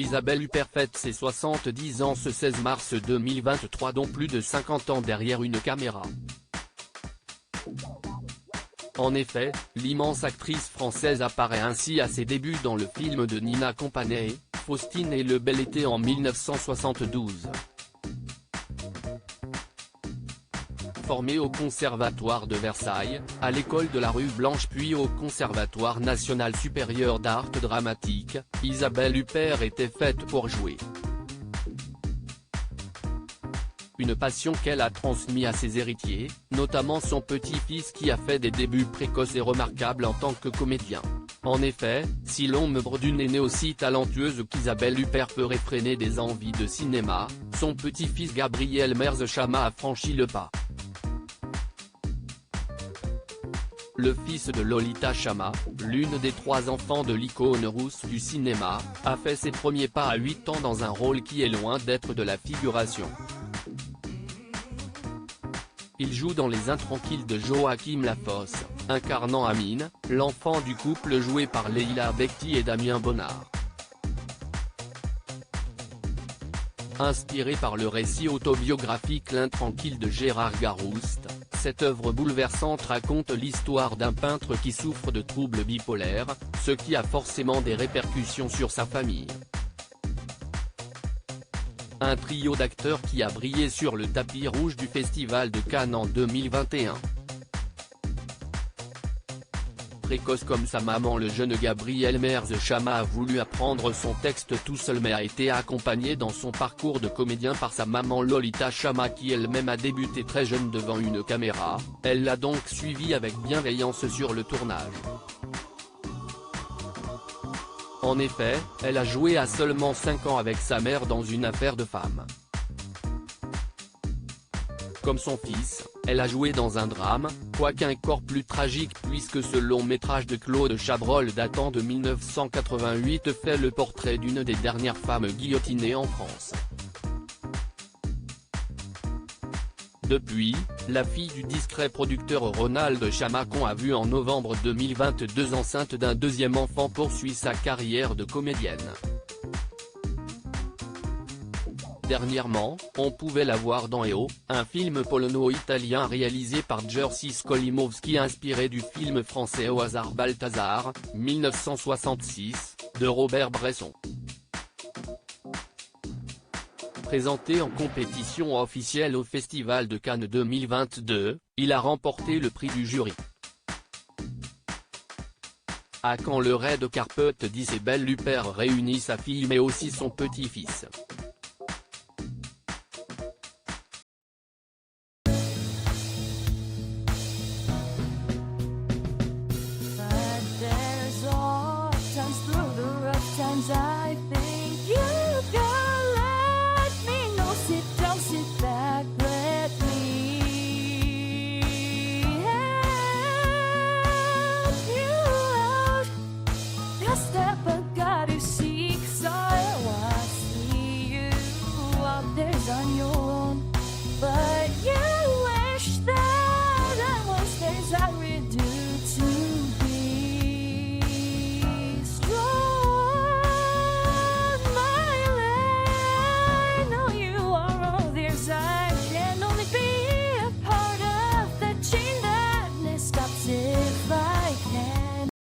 Isabelle Huppert fête ses 70 ans ce 16 mars 2023, dont plus de 50 ans derrière une caméra. En effet, l'immense actrice française apparaît ainsi à ses débuts dans le film de Nina Compagnie, Faustine et le bel été en 1972. Formée au Conservatoire de Versailles, à l'école de la rue Blanche puis au Conservatoire national supérieur d'art dramatique, Isabelle Huppert était faite pour jouer. Une passion qu'elle a transmise à ses héritiers, notamment son petit-fils qui a fait des débuts précoces et remarquables en tant que comédien. En effet, si l'ombre d'une est née aussi talentueuse qu'Isabelle Huppert peut réfréner des envies de cinéma, son petit-fils Gabriel Merz-Chama a franchi le pas. Le fils de Lolita Chama, l'une des 3 enfants de l'icône rousse du cinéma, a fait ses premiers pas à 8 ans dans un rôle qui est loin d'être de la figuration. Il joue dans Les Intranquilles de Joachim Lafosse, incarnant Amine, l'enfant du couple joué par Leila Bekti et Damien Bonnard. Inspiré par le récit autobiographique L'Intranquille de Gérard Garouste, cette œuvre bouleversante raconte l'histoire d'un peintre qui souffre de troubles bipolaires, ce qui a forcément des répercussions sur sa famille. Un trio d'acteurs qui a brillé sur le tapis rouge du Festival de Cannes en 2021. Précoce comme sa maman, le jeune Gabriel Merz-Chama a voulu apprendre son texte tout seul mais a été accompagné dans son parcours de comédien par sa maman Lolita Chama qui elle-même a débuté très jeune devant une caméra, elle l'a donc suivi avec bienveillance sur le tournage. En effet, elle a joué à seulement 5 ans avec sa mère dans Une affaire de femme. Comme son fils, elle a joué dans un drame, quoique encore plus tragique puisque ce long métrage de Claude Chabrol datant de 1988 fait le portrait d'une des dernières femmes guillotinées en France. Depuis, la fille du discret producteur Ronald Chama, qu'on a vu en novembre 2022 enceinte d'un 2e enfant, poursuit sa carrière de comédienne. Dernièrement, on pouvait la voir dans EO, un film polono-italien réalisé par Jerzy Skolimowski inspiré du film français Au hasard Balthazar, 1966, de Robert Bresson. Présenté en compétition officielle au Festival de Cannes 2022, il a remporté le prix du jury. À quand le red carpet d'Isabelle Huppert réunit sa fille mais aussi son petit-fils.